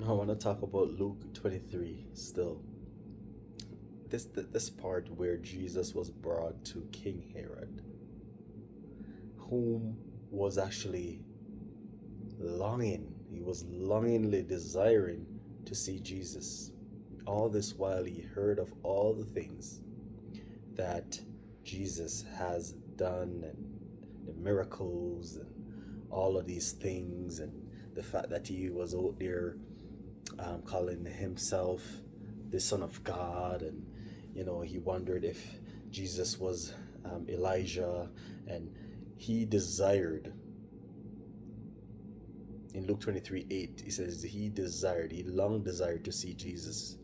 I want to talk about Luke 23 still. This part where Jesus was brought to King Herod, whom was actually longing, he was longingly desiring to see Jesus. All this while he heard of all the things that Jesus has done and the miracles and all of these things, and the fact that he was out there calling himself the Son of God, and he wondered if Jesus was Elijah, and he desired. In Luke 23:8, he says he long desired to see Jesus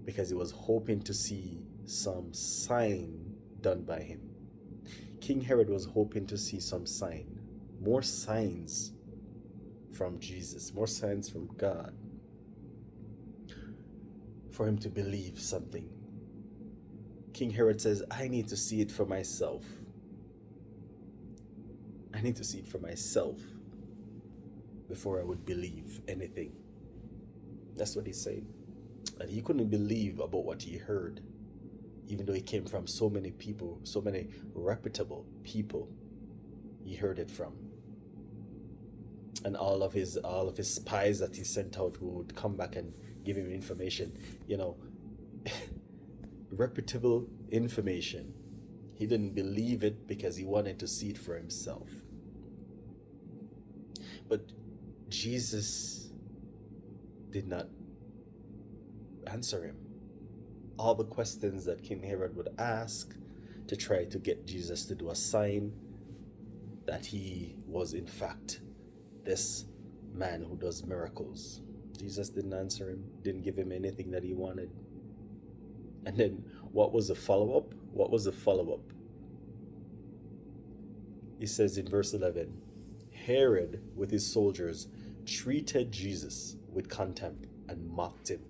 because he was hoping to see some sign done by him. King Herod was hoping to see some sign, more signs from Jesus, more signs from God, for him to believe something. King Herod says, I need to see it for myself. I need to see it for myself before I would believe anything. That's what he's saying. And he couldn't believe about what he heard, even though he came from so many people, so many reputable people he heard it from. And all of his spies that he sent out, who would come back and give him information, reputable information. He didn't believe it because he wanted to see it for himself. But Jesus did not answer him. All the questions that King Herod would ask to try to get Jesus to do a sign that he was in fact this man who does miracles. Jesus didn't answer him, didn't give him anything that he wanted. And then what was the follow-up? What was the follow-up? He says in verse 11, Herod with his soldiers treated Jesus with contempt and mocked him.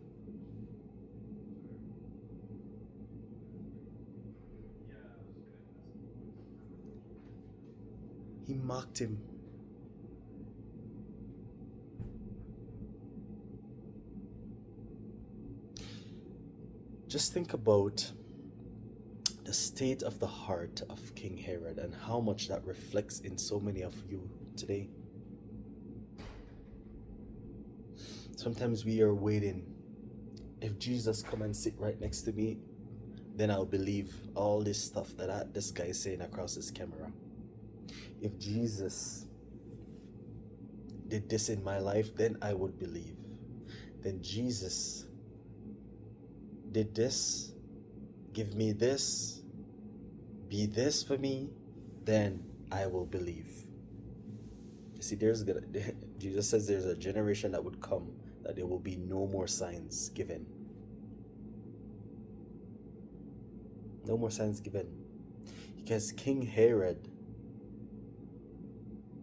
He mocked him. Just think about the state of the heart of King Herod and how much that reflects in so many of you today. Sometimes we are waiting. If Jesus come and sit right next to me, then I'll believe all this stuff that this guy is saying across his camera. If Jesus did this in my life, then I would believe. Then Jesus did this, give me this, be this for me, then I will believe. You see, Jesus says there's a generation that would come that there will be no more signs given. No more signs given. Because King Herod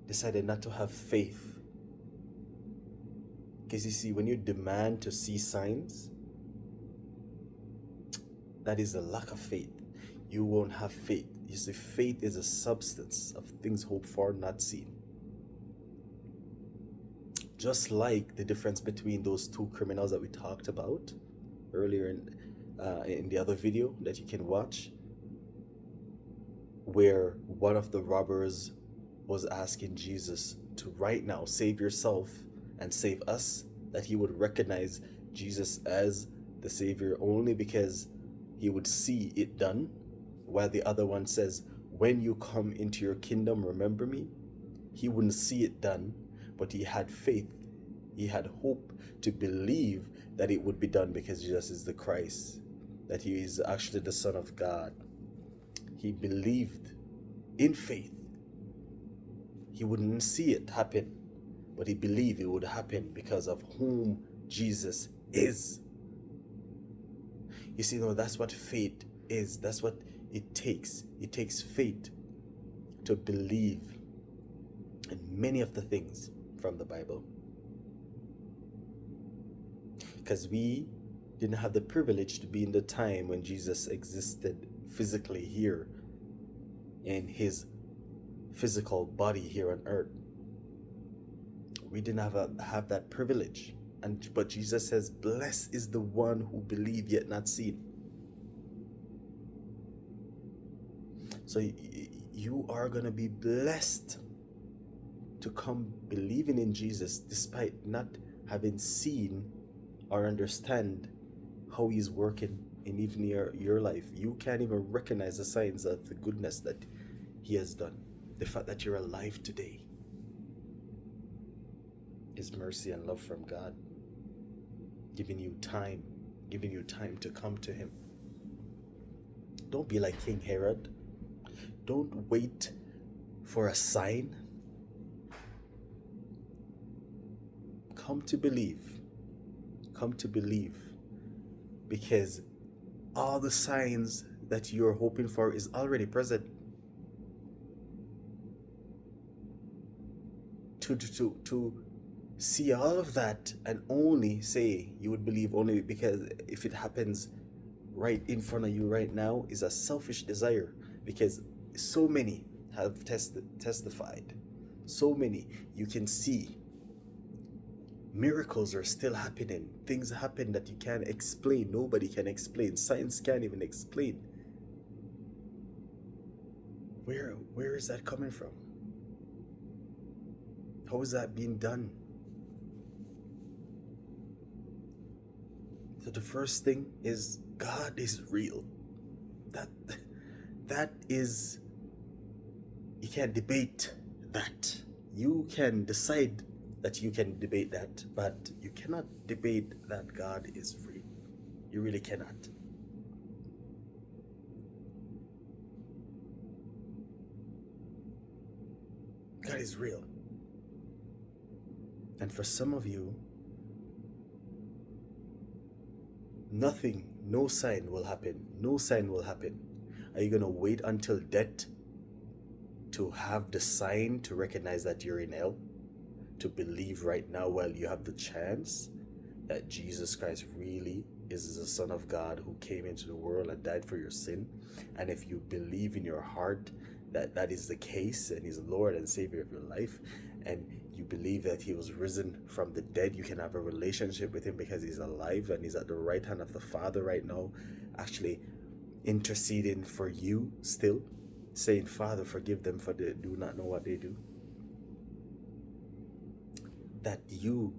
decided not to have faith. Because you see, when you demand to see signs, that is a lack of faith. You won't have faith. You see, faith is a substance of things hoped for, not seen. Just like the difference between those two criminals that we talked about earlier in the other video that you can watch, where one of the robbers was asking Jesus to right now save yourself and save us, that he would recognize Jesus as the Savior only because he would see it done, while the other one says, when you come into your kingdom, remember me. He wouldn't see it done, but he had faith. He had hope to believe that it would be done because Jesus is the Christ, that he is actually the Son of God. He believed in faith. He wouldn't see it happen, but he believed it would happen because of whom Jesus is. You see, that's what faith is. That's what it takes. It takes faith to believe in many of the things from the Bible. Because we didn't have the privilege to be in the time when Jesus existed physically here in his physical body here on earth. We didn't have that privilege. But Jesus says, blessed is the one who believe yet not seen. So you are going to be blessed to come believing in Jesus despite not having seen or understand how he's working in even your life. You can't even recognize the signs of the goodness that he has done. The fact that you're alive today is mercy and love from God, giving you time to come to him. Don't be like King Herod. Don't wait for a sign. Come to believe. Come to believe. Because all the signs that you're hoping for is already present. To see all of that and only say you would believe only because if it happens right in front of you right now is a selfish desire, because so many have testified. So many. You can see miracles are still happening. Things happen that you can't explain. Nobody can explain. Science can't even explain. Where is that coming from? How is that being done? So the first thing is God is real. That is, you can't debate that. You can decide that you can debate that, but you cannot debate that God is real. You really cannot. God is real. And for some of you, nothing, no sign will happen. No sign will happen. Are you going to wait until death to have the sign to recognize that you're in hell? To believe right now while you have the chance that Jesus Christ really is the Son of God who came into the world and died for your sin? And if you believe in your heart that that is the case and he's Lord and Savior of your life, and you believe that he was risen from the dead, you can have a relationship with him because he's alive and he's at the right hand of the Father right now, actually interceding for you still, saying, Father, forgive them, for they do not know what they do. That you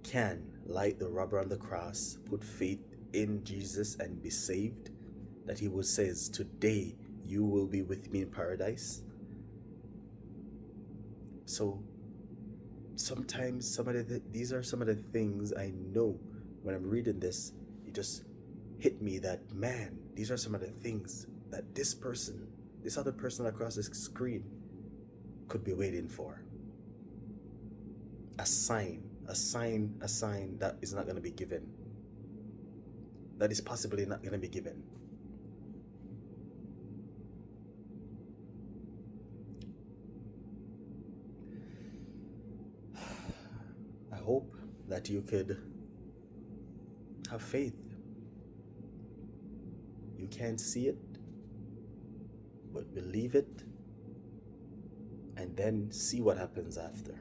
can, like the robber on the cross, put faith in Jesus and be saved. That he would says, today you will be with me in paradise. So sometimes these are some of the things I know when I'm reading this. It just hit me that, man, these are some of the things that this other person across the screen could be waiting for. A sign that is not going to be given. That is possibly not going to be given. I hope that you could have faith. You can't see it, but believe it, and then see what happens after.